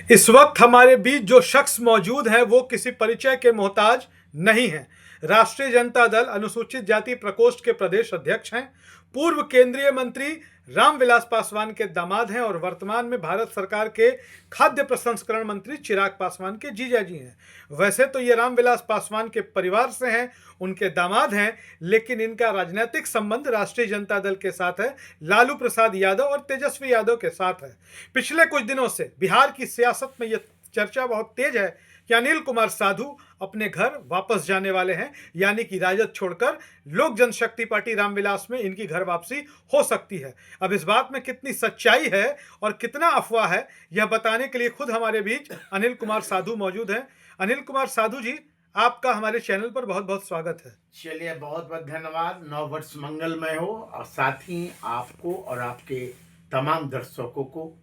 इस वक्त हमारे बीच जो शख्स मौजूद है वो किसी परिचय के मोहताज नहीं है। राष्ट्रीय जनता दल अनुसूचित जाति प्रकोष्ठ के प्रदेश अध्यक्ष हैं। पूर्व केंद्रीय मंत्री रामविलास पासवान के दामाद हैं और वर्तमान में भारत सरकार के खाद्य प्रसंस्करण मंत्री चिराग पासवान के जीजाजी हैं। वैसे तो ये रामविलास पासवान के परिवार से हैं, उनके दामाद हैं, लेकिन इनका राजनीतिक संबंध राष्ट्रीय जनता दल के साथ है, लालू प्रसाद यादव और तेजस्वी यादव के साथ है। पिछले कुछ दिनों से बिहार की सियासत में यह चर्चा बहुत तेज है कि अनिल कुमार साधु अपने घर वापस जाने वाले हैं, यानी कि राजद छोड़कर लोक जनशक्ति पार्टी रामविलास में इनकी घर वापसी हो सकती है। अब इस बात में कितनी सच्चाई है और कितना अफवाह है, यह बताने के लिए खुद हमारे बीच अनिल कुमार साधु मौजूद हैं। अनिल कुमार साधु जी, आपका हमारे चैनल पर बहुत बहुत स्वागत है। चलिए, बहुत बहुत धन्यवाद। 9 वर्ष मंगलमय हो, और साथ ही आपको और आपके तमाम दर्शकों को।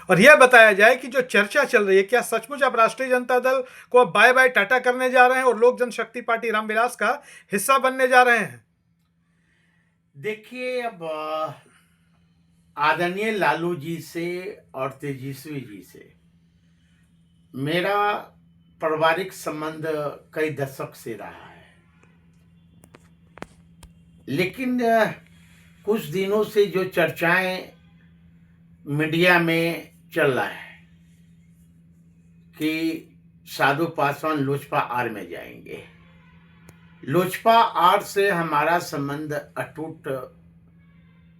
और यह बताया जाए कि जो चर्चा चल रही है, क्या सचमुच आप राष्ट्रीय जनता दल को अब बाय बाय टाटा करने जा रहे हैं और लोक जनशक्ति पार्टी रामविलास का हिस्सा बनने जा रहे हैं? देखिए, अब आदरणीय लालू जी से और तेजस्वी जी से मेरा पारिवारिक संबंध कई दशक से रहा है, लेकिन कुछ दिनों से जो चर्चाएं मीडिया में चल रहा है कि साधु पासवान लोजपा आर में जाएंगे। लोजपा आर से हमारा संबंध अटूट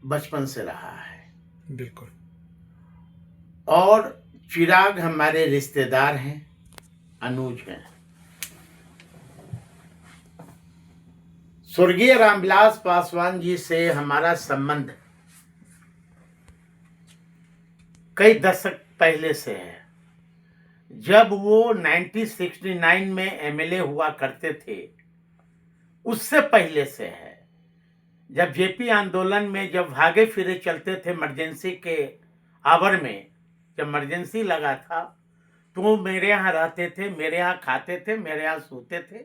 बचपन से रहा है। बिल्कुल। और चिराग हमारे रिश्तेदार हैं, अनुज हैं। स्वर्गीय रामविलास पासवान जी से हमारा संबंध कई दशक पहले से है। जब वो 1969 में एमएलए हुआ करते थे, उससे पहले से है। जब जेपी आंदोलन में जब भागे फिरे चलते थे इमरजेंसी के आवर में, जब इमरजेंसी लगा था, तो वो मेरे यहाँ रहते थे, मेरे यहाँ खाते थे, मेरे यहाँ सोते थे।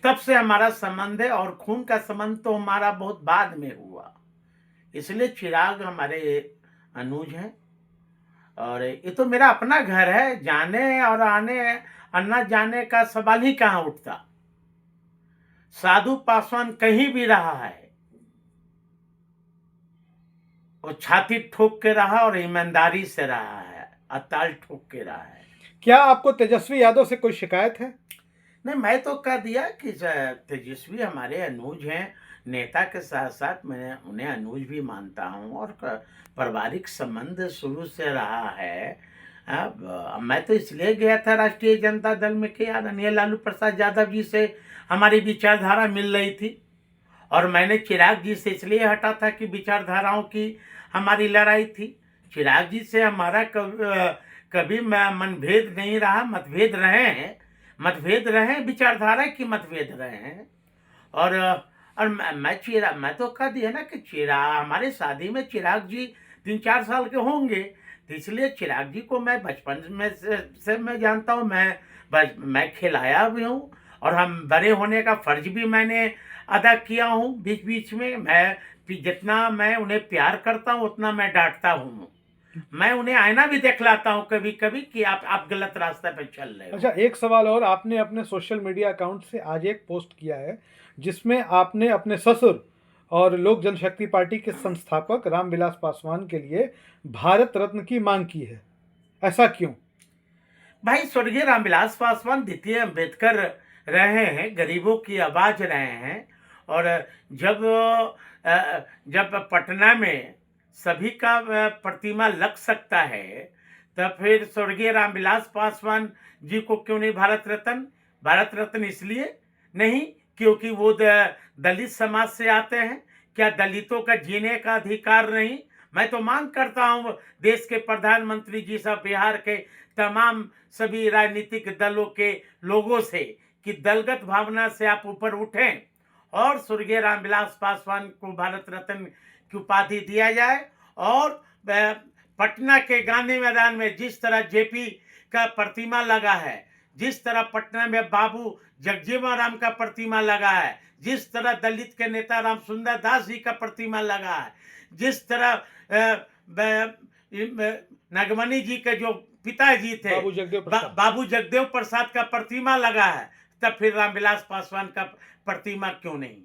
तब से हमारा संबंध है, और खून का संबंध तो हमारा बहुत बाद में हुआ। इसलिए चिराग हमारे अनुज हैं, और ये तो मेरा अपना घर है। जाने और आना जाने का सवाल ही कहाँ उठता। साधु पासवान कहीं भी रहा है, वो छाती ठोक के रहा और ईमानदारी से रहा है, अताल ठोक के रहा है। क्या आपको तेजस्वी यादव से कोई शिकायत है? नहीं, मैं तो कह दिया कि तेजस्वी हमारे अनुज हैं। नेता के साथ साथ मैं उन्हें अनुज भी मानता हूं, और पारिवारिक संबंध शुरू से रहा है। अब मैं तो इसलिए गया था राष्ट्रीय जनता दल में कि आदरणीय लालू प्रसाद यादव जी से हमारी विचारधारा मिल रही थी, और मैंने चिराग जी से इसलिए हटा था कि विचारधाराओं की हमारी लड़ाई थी। चिराग जी से हमारा कभी मनभेद नहीं रहा। मतभेद रहे, विचारधारा की मतभेद रहे हैं। और मैं तो कह दिया ना कि चिराग हमारे शादी में चिराग जी 3-4 साल के होंगे, तो इसलिए चिराग जी को मैं बचपन में से मैं जानता हूँ। मैं खिलाया भी हूँ, और हम बड़े होने का फर्ज भी मैंने अदा किया हूँ। बीच बीच में जितना मैं उन्हें प्यार करता हूँ, उतना मैं डांटता हूँ। मैं उन्हें आईना भी दिखलाता हूँ कभी कभी कि आप गलत रास्ते पे चल रहे हो। अच्छा, एक सवाल और। आपने अपने सोशल मीडिया अकाउंट से आज एक पोस्ट किया है जिसमें आपने अपने ससुर और लोक जनशक्ति पार्टी के संस्थापक रामविलास पासवान के लिए भारत रत्न की मांग की है। ऐसा क्यों? भाई, स्वर्गीय रामविलास पासवान द्वितीय अंबेडकर रहे हैं, गरीबों की आवाज रहे हैं। और जब पटना में सभी का प्रतिमा लग सकता है, तब फिर स्वर्गीय रामविलास पासवान जी को क्यों नहीं भारत रत्न? भारत रत्न इसलिए नहीं क्योंकि वो दलित समाज से आते हैं। क्या दलितों का जीने का अधिकार नहीं? मैं तो मांग करता हूं देश के प्रधानमंत्री जी सब, बिहार के तमाम सभी राजनीतिक दलों के लोगों से, कि दलगत भावना से आप ऊपर उठें और स्वर्गीय रामविलास पासवान को भारत रत्न की उपाधि दिया जाए। और पटना के गांधी मैदान में जिस तरह जेपी का प्रतिमा लगा है, जिस तरह पटना में बाबू जगजीवन राम का प्रतिमा लगा है, जिस तरह दलित के नेता राम सुंदर दास जी का प्रतिमा लगा है, जिस तरह नागमणि जी के जो पिताजी थे बाबू जगदेव प्रसाद। बाबू जगदेव प्रसाद का प्रतिमा लगा है, तब फिर रामविलास पासवान का प्रतिमा क्यों नहीं?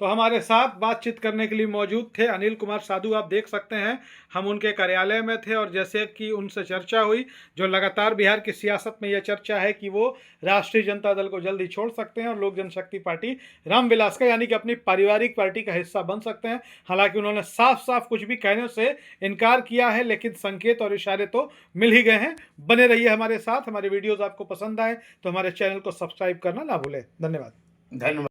तो हमारे साथ बातचीत करने के लिए मौजूद थे अनिल कुमार साधु। आप देख सकते हैं हम उनके कार्यालय में थे और जैसे कि उनसे चर्चा हुई, जो लगातार बिहार की सियासत में यह चर्चा है कि वो राष्ट्रीय जनता दल को जल्दी छोड़ सकते हैं और लोक जनशक्ति पार्टी रामविलास का यानी कि अपनी पारिवारिक पार्टी का हिस्सा बन सकते हैं। हालांकि उन्होंने साफ साफ कुछ भी कहने से इनकार किया है, लेकिन संकेत और इशारे तो मिल ही गए हैं। बने रहिए हमारे साथ। हमारे वीडियोज़ आपको पसंद आए तो हमारे चैनल को सब्सक्राइब करना ना भूलें। धन्यवाद। धन्यवाद।